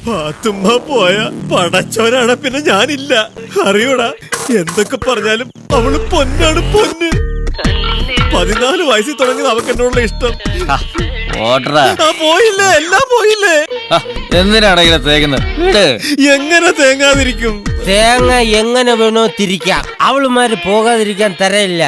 പാത്തുമ്മ പോയ പടച്ചോനാണ്, പിന്നെ ഞാനില്ല. അറിയൂടാ, എന്തൊക്കെ പറഞ്ഞാലും അവള് പൊന്നാണ്, പൊന്ന്. 14 വയസ്സിൽ തുടങ്ങിയത് അവക്ക് എന്നോടുള്ള ഇഷ്ടം. പോയില്ലേ, എല്ലാം പോയില്ലേ. എന്തിനാണ് തേക്കുന്നത്? എങ്ങനെ തേങ്ങാതിരിക്കും? തേങ്ങ എങ്ങനെ വേണോ തിരിക്കാം. അവളുമാര് പോകാതിരിക്കാൻ തരയില്ല.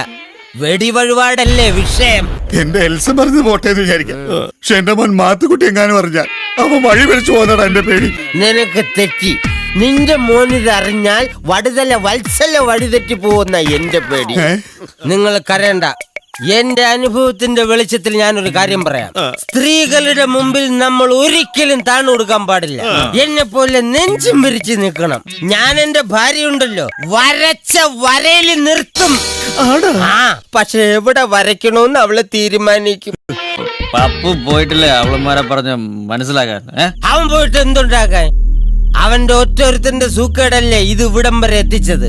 വെടിവഴിപാടല്ലേ വിഷയം. എന്റെ എൽസ പറഞ്ഞു പോട്ടേന്ന് വിചാരിക്കാം. പക്ഷെ എന്റെ മോൻ മാത്തുക്കുട്ടി എങ്ങാനും പറഞ്ഞാൽ അവൻ വഴി പിടിച്ചു പോകുന്നടാ എന്റെ പേടി. നിനക്ക് തെറ്റി. നിന്റെ മോനിത് അറിഞ്ഞാൽ വടുതല വത്സല വഴിതെറ്റി പോകുന്ന എന്റെ പേടി. നിങ്ങൾ കരയണ്ട. എന്റെ അനുഭവത്തിന്റെ വെളിച്ചത്തിൽ ഞാനൊരു കാര്യം പറയാം. സ്ത്രീകളുടെ മുമ്പിൽ നമ്മൾ ഒരിക്കലും താണു കൊടുക്കാൻ പാടില്ല. എന്നെ പോലെ നെഞ്ചും വിരിച്ച് നിൽക്കണം. ഞാൻ എന്റെ ഭാര്യ ഉണ്ടല്ലോ, വരച്ച വരയിൽ നിർത്തും. പക്ഷെ എവിടെ വരയ്ക്കണോന്ന് അവളെ തീരുമാനിക്കും. പപ്പു പോയിട്ടില്ലേ അവളന്മാരെ പറഞ്ഞ മനസ്സിലാക്കാൻ? അവൻ പോയിട്ട് എന്തുണ്ടാക്കാൻ? അവന്റെ ഒറ്റൊരുത്തന്റെ സൂക്കേടല്ലേ ഇത് ഇവിടം വരെ എത്തിച്ചത്.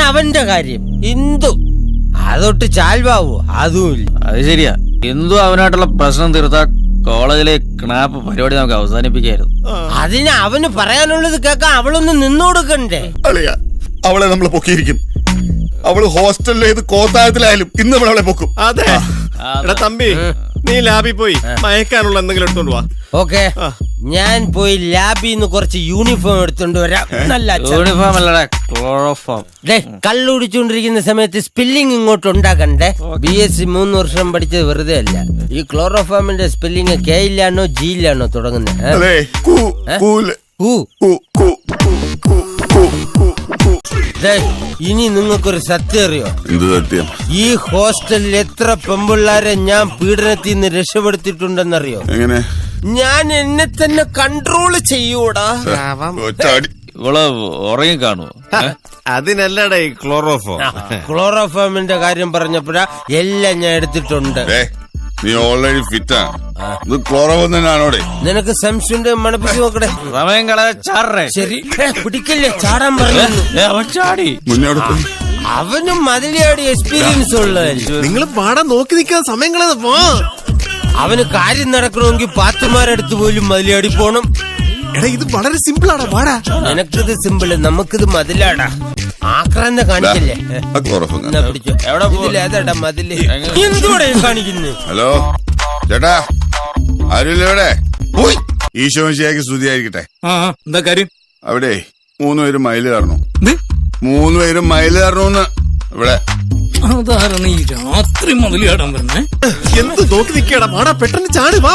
അവന്റെ കാര്യം ഇന്ദു അതൊട്ട് ചാൽവാവോ? അതുമില്ല. അത് ശരിയാ. ഇന്ദു അവനായിട്ടുള്ള പ്രശ്നം തീർത്താ കോളേജിലെ ക്നാപ്പ് പരിപാടി നമുക്ക് അവസാനിപ്പിക്കായിരുന്നു. അതിന് അവന് പറയാനുള്ളത് കേൾക്കാൻ അവളൊന്ന് നിന്നുകൊടുക്കണ്ടേ? അവളെ നമ്മൾ പൊക്കിയിരിക്കും. അവള് ഹോസ്റ്റലിലെ ഏത് കോത്തായത്തിലായാലും ഇന്ന് നമ്മൾ അവളെ പൊക്കും. അതെ. എടാ തമ്പി, നീ ലാബിൽ പോയി മയക്കാനുള്ള എന്തെങ്കിലും എടുത്തോണ്ട് വാ. ഓക്കെ, ഞാൻ പോയി ലാബിൽ നിന്ന് കുറച്ച് യൂണിഫോം എടുത്തോണ്ട് വരാം. നല്ല യൂണിഫോം അല്ലടാ, ക്ലോറോഫോം. കള്ളുടിച്ചോണ്ടിരിക്കുന്ന സമയത്ത് സ്പെല്ലിംഗ് ഇങ്ങോട്ട് ഉണ്ടാക്കണ്ടേ. BSc 3 വർഷം പഠിച്ചത് വെറുതെ അല്ല. ഈ ക്ലോറോഫോമിന്റെ സ്പെല്ലിംഗ് K യിലാണോ G യിലാണോ തുടങ്ങുന്നത്? ഇനി നിങ്ങൾക്കൊരു സത്യം അറിയോ? എന്ത് സത്യം? ഈ ഹോസ്റ്റലിൽ എത്ര പെമ്പിള്ളാരെ ഞാൻ പീഡനത്തിൽ നിന്ന് രക്ഷപ്പെടുത്തിയിട്ടുണ്ടെന്നറിയോ? എങ്ങനെ? ഞാൻ എന്നെ തന്നെ കൺട്രോൾ ചെയ്യൂടാ. ഇവള് ഉറങ്ങി കാണുവോ? അതിനല്ലടേ ക്ലോറോഫോം. ക്ലോറോഫോമിന്റെ കാര്യം പറഞ്ഞപ്പോഴാ എല്ലാം ഞാൻ എടുത്തിട്ടുണ്ട്. നീ ഓൾറെഡി ഫിറ്റാ. ഇത് ക്ലോറോഫോം തന്നെയാണോടെ? നിനക്ക് സംശയം മണപ്പിച്ച് നോക്കട്ടെ. സമയം കളയാ. ശരി, പിടിക്കല്ലേ, ചാടാൻ പറഞ്ഞു. അവൻ ചാടി. മുന്നോട്ട് അവനും മതിലിയാടി എക്സ്പീരിയൻസ് ഉള്ളതല്ലേ. നിങ്ങൾ പാടാൻ നോക്കി നിൽക്കാൻ സമയം കളയാതെ പോ. അവന് കാര്യം നടക്കണമെങ്കിൽ പാത്തുമാരടുത്ത് പോലും മതിലിയാടി പോണം. എടാ, ഇത് വളരെ സിമ്പിൾ ആടാ, പാടാ. നിനക്കിത് സിമ്പിള്, നമുക്കിത് മതിലാടാ. ആക്രാന്ത കാണിക്കല്ലേ. പിടിച്ചോ. ഇതിലേതാടാ മതില്? എന്തുകൂടെ കാണിക്കുന്നു? ഹലോ ചേട്ടാ, ആരുമില്ല ഇവിടെ? ഈശോ ശരിയാക്കി സ്തുതിയായിരിക്കട്ടെ. എന്താ കാര്യം? അവിടെ 3 പേരും മയില് കയറണു. 3 പേരും മയില് കയറണൂന്ന് ഇവിടെ. അതാരാണ് ഈ രാത്രി മുതലാടാൻ പറഞ്ഞേ? എന്ത് നോക്കി നിൽക്കടാ, പാടാ, പെട്ടെന്ന് ചാട്. വാ,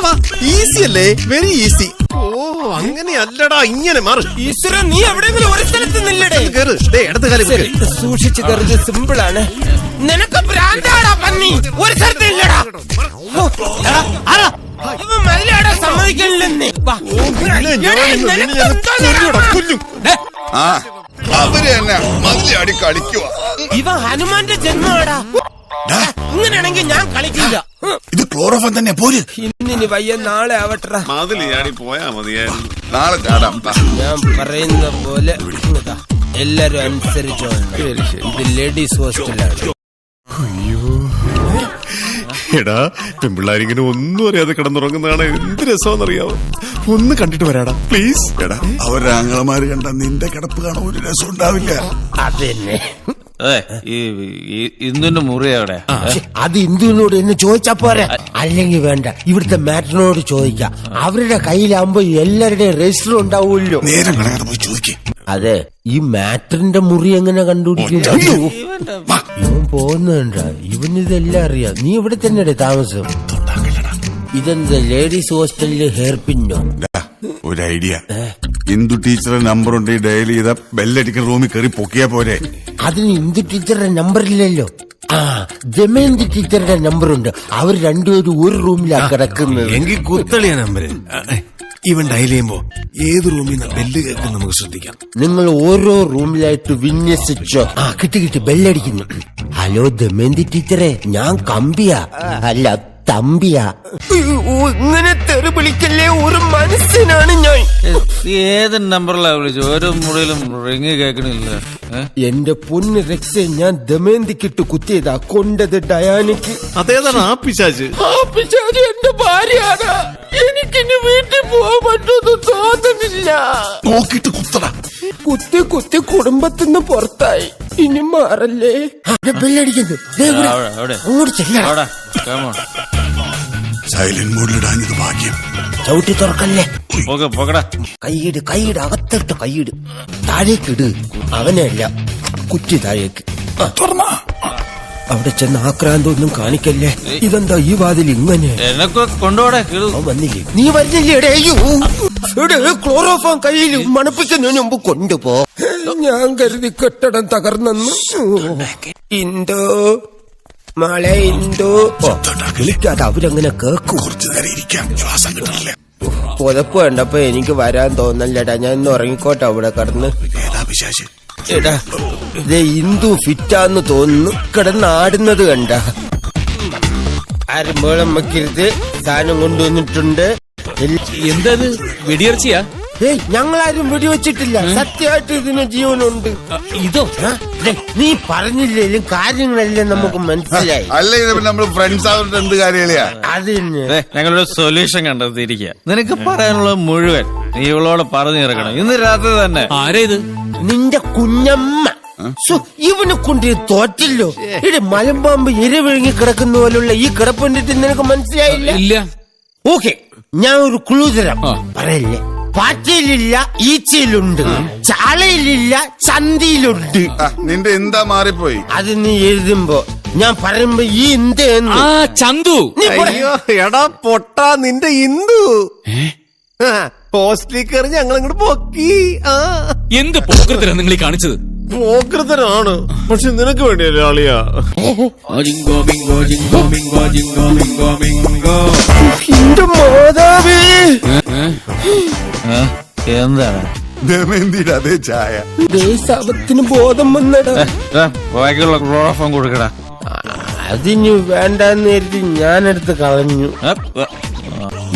ഈസി അല്ലേ, വെരി ഈസി. ഓ, അങ്ങനെയല്ലടാ, ഇങ്ങനെ മാറ്. ഈശ്വര, നീ എവിടെയെങ്കിലും ഒരു സ്ഥലത്ത് നില്ലടേ. സൂക്ഷിച്ചു കയറുന്നത് സിമ്പിൾ ആണ്. നിനക്ക് ഭ്രാന്താടാ പന്നി. ഒരു സ്ഥലത്ത് ഇല്ലടാ. ഇവൻ മതിലാടാ സമ്മതിക്കണില്ലെന്നേ. അവര് തന്നെ മതിലടി കളിക്കുക. ഇവ ഹനുമാന്റെ ജന്മമാടാ. ഇങ്ങനെയാണെങ്കിൽ ഞാൻ കളിക്കില്ല. ഇത് ക്ലോറോഫോം തന്നെ. പോര്. ഇന്നിനി വയ്യ, നാളെ ആവട്ടെ. മതിൽ ചാടി പോയാ മതിയായിരുന്നു. നാളെ ചാടാം. ഞാൻ പറയുന്ന പോലെ എല്ലാരും അനുസരിച്ചോ. ഇത് ലേഡീസ് ഹോസ്റ്റലാണ്. എടാ, പെൺപിള്ളാരിങ്ങനെ ഒന്നും അറിയാതെ കിടന്നുറങ്ങുന്നതാണ് എന്ത് രസമെന്നറിയാവോ? ഒന്ന് കണ്ടിട്ട് വരാടാ പ്ലീസ്. എടാ, അവരുടെ ആങ്ങളമാര് കണ്ട നിന്റെ കിടപ്പ് കാണാൻ ഒരു രസം ഉണ്ടാവില്ല. അതന്നെ. ഇന്ദുന്റെ മുറി എവിടെ? അത് ഇന്ദുവിനോട് എന്നെ ചോദിച്ചാ പോരാ. അല്ലെങ്കിൽ വേണ്ട, ഇവിടുത്തെ മാറ്ററിനോട് ചോദിക്കാം. അവരുടെ കയ്യിലാകുമ്പോ എല്ലാവരുടെയും രജിസ്റ്റർ ഉണ്ടാവുമല്ലോ. നേരം കളയാതെ പോയി ചോദിക്കേ. അതെ, ഈ മാറ്ററിന്റെ മുറി എങ്ങനെ കണ്ടുപിടിക്കില്ല? ഇവൻ പോകുന്നുണ്ട. ഇവനിതെല്ലാം അറിയാം. നീ ഇവിടെ തന്നെയല്ലേ താമസം? ഇതെന്താ ലേഡീസ് ഹോസ്റ്റലില് ഹെയർ പിന്നോ? ഒരു ഐഡിയ. ഇന്ദു ടീച്ചറുടെ നമ്പർ ഉണ്ട്. ഡയൽ ചെയ്ത ബെല്ലടിക്കുന്ന റൂമിൽ കയറി പൊക്കിയാ പോരെ. അതിന് ഇന്ദു ടീച്ചറുടെ നമ്പർ ഇല്ലല്ലോ. ദമയന്തി ടീച്ചറുടെ നമ്പറുണ്ട്. അവർ രണ്ടുപേരും ഒരു റൂമിലാണ് കിടക്കുന്നത്. എങ്കിൽ കുത്തളിയ നമ്പര്. ഇവൻ ഡയൽ ചെയ്യുമ്പോ ഏത് റൂമിൽ നിന്ന് ബെല്ല് കേൾക്കും നമുക്ക് ശ്രദ്ധിക്കാം. നിങ്ങൾ ഓരോ റൂമിലായിട്ട് വിന്യസിച്ചോ. കിട്ടി, ബെല്ലടിക്കുന്നു. ഹലോ ദമയന്തി ടീച്ചറെ, ഞാൻ കമ്പിയാ. അല്ല, തമ്പിയാ. ഇങ്ങനെ തെറി വിളിക്കല്ലേ, ഒരു മനസ്സിനാണ് ഞാൻ. ഏത് നമ്പറിലാ വിളിച്ചു? ഒരു മുറിയിലും റിങ് കേൾക്കണില്ല. എന്റെ പൊന്ന് രക്സെ, ഞാൻ ദമയന്തിക്കിട്ട് കുത്തിയതാ, കൊണ്ടത് ഡയാനയ്ക്ക്. അതേതാണ് ആ പിശാച്? ആ പിശാച് എന്റെ ഭാര്യയാണ്. എനിക്കിനി വീട്ടിൽ പോകാൻ പറ്റുമെന്ന് തോന്നുന്നില്ല. നോക്കിട്ട് കുത്തടാ. കുത്തി കുത്തി കുടുംബത്തിന്ന് പുറത്തായി. ഇനി മാറല്ലേ. ബെല്ലടിക്കുന്നു. അങ്ങോട്ട് ചെല്ലണം. സൈലന്റ് മോഡിലിടാഞ്ഞത് ഭാഗ്യം. ചവിട്ടി തുറക്കല്ലേ. പോകടാ. കൈയിട് അകത്തിട്ട് കൈയിട്. താഴേക്കിട്. അവനെ അല്ല, കുറ്റി താഴേക്ക്. അവിടെ ചെന്ന് ആക്രാന്തൊന്നും കാണിക്കല്ലേ. ഇതെന്താ ഈ വാതിൽ ഇങ്ങനെ? എനക്ക് കൊണ്ടുപോടെ. വന്നില്ലേ? നീ വരുന്നില്ലേ? ക്ലോറോഫോം കയ്യിൽ മണപ്പിക്കുന്നതിന് മുമ്പ് കൊണ്ടുപോ. ഞാൻ കരുതി കെട്ടിടം തകർന്നെന്ന്. ഇന്തോ മഴ ഇന്തോ വിളിക്കാതെ അവരങ്ങനെ കേക്കും. കുറച്ചു നേരം ഇരിക്കാം, ശ്വാസം കിട്ടണില്ല. പുതപ്പ് കണ്ടപ്പോ എനിക്ക് വരാൻ തോന്നല്ലടാ. ഞാൻ ഇന്ന് ഉറങ്ങിക്കോട്ടെ അവിടെ കിടന്ന്. ഏതാ പിശാച്? എടാ, ഇതേ ഇന്ദു ഫിറ്റാന്ന് തോന്നുന്നു. കിടന്നാടുന്നത് കണ്ട. ആരും മേളം വെക്കരുത്. സാധനം കൊണ്ടുവന്നിട്ടുണ്ട്. എന്തത്? വെടിയിറച്ചിയാ? ഞങ്ങളാരും വെടിവെച്ചിട്ടില്ല. സത്യമായിട്ട് ഇതിന് ജീവനുണ്ട്. ഇതോ? നീ പറഞ്ഞില്ലേലും കാര്യങ്ങളെല്ലാം നമുക്ക് മനസ്സിലായി. അല്ല, ഇത് നമ്മള് ഫ്രണ്ട്സ് ആവുന്നത് എന്ത് കാര്യമില്ല. അത് ഞങ്ങളൊരു സൊല്യൂഷൻ കണ്ടെത്തിയിരിക്കുക. നിനക്ക് പറയാനുള്ള മുഴുവൻ നീ ഇവളോട് പറഞ്ഞു തീർക്കണം ഇന്ന് രാത്രി തന്നെ. ആരാ ഇത്? നിന്റെ കുഞ്ഞമ്മ. ഇവനെ കൊണ്ട് തോറ്റില്ലോ. ഇവിടെ മലമ്പാമ്പ് ഇരവിഴുങ്ങി കിടക്കുന്ന പോലുള്ള ഈ കിടപ്പുണ്ടിട്ട് നിനക്ക് മനസ്സിലായില്ല? ഇല്ല. ഓക്കെ, ഞാൻ ഒരു ക്ലൂ തരാം. പറയല്ലേ. പാറ്റയിലില്ല, ഈച്ചയിലുണ്ട്. ചാളയിലില്ല, ചന്തിയിലുണ്ട്. നിന്റെ എന്താ മാറിപ്പോയി? അത് നീ എഴുതുമ്പോ ഞാൻ പറയുമ്പോ ഈ ഇന്ത്യ ആ ചന്തു. അയ്യോ എടാ പൊട്ടാ, നിന്റെ ഇന്ദു ഹോസ്റ്റലിൽ കയറി ഞങ്ങൾ ഇങ്ങോട്ട് പൊക്കി. എന്ത് പോക്കൃതരാ നിങ്ങൾ ഈ കാണിച്ചത്? പോക്കൃതനാണ്, പക്ഷെ നിനക്ക് വേണ്ടിയല്ലേ ആളിയാ. എന്റെ മാതാവേ, എന്താണ്? ദമയന്തിയുടെ അതേ ചായ. ദേശാപത്തിന് ബോധം വന്നടാ. ബാക്കിയുള്ള ക്ലോറോഫോം കൊടുക്കടാ. അതിന് വേണ്ടെന്ന് കരുതി ഞാനെടുത്ത് കളഞ്ഞു.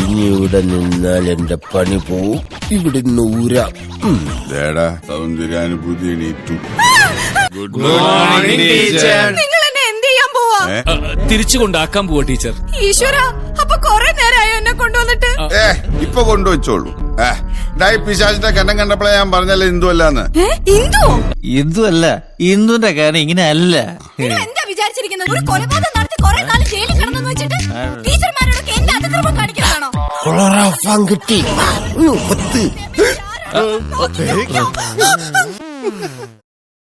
ഇനി ഇവിടെ നിന്നാൽ എന്റെ പണി പോവും. ഇവിടുന്ന് ഊരാം. സൗന്ദര്യാനുഭൂതി എണീറ്റു. Good morning teacher. നിങ്ങൾ എന്നെ എന്ത് ചെയ്യാൻ പോവാ? തിരിച്ചു കൊണ്ടാക്കാൻ പോവാ ടീച്ചർ. ഈശ്വര, അപ്പൊ കൊറേ നേരമായോ എന്നെ കൊണ്ടുവന്നിട്ട്? ഇപ്പൊ കൊണ്ടുവച്ചോളൂ. പിശാചിന്റെ കണ്ടം കണ്ടപ്പോഴേ ഞാൻ പറഞ്ഞല്ലേ ഇന്ദു അല്ലാന്ന്. ഇന്ദു? ഇന്ദു അല്ല, ഇന്ദുന്റെ കാര്യം ഇങ്ങനെ അല്ല. നിങ്ങൾ എന്താ വിചാരിച്ചിരിക്കുന്നത്? ഒരു കൊലപാതകം നടത്തി കൊറേ കാലം ജയിലിൽ കിടന്നെന്ന് വെച്ചിട്ട് ടീച്ചർമാരോടൊക്കെ എന്റെ അതിക്രമം കാണിക്കുന്നതാണോ? ക്ലോറോഫോം കിട്ടി.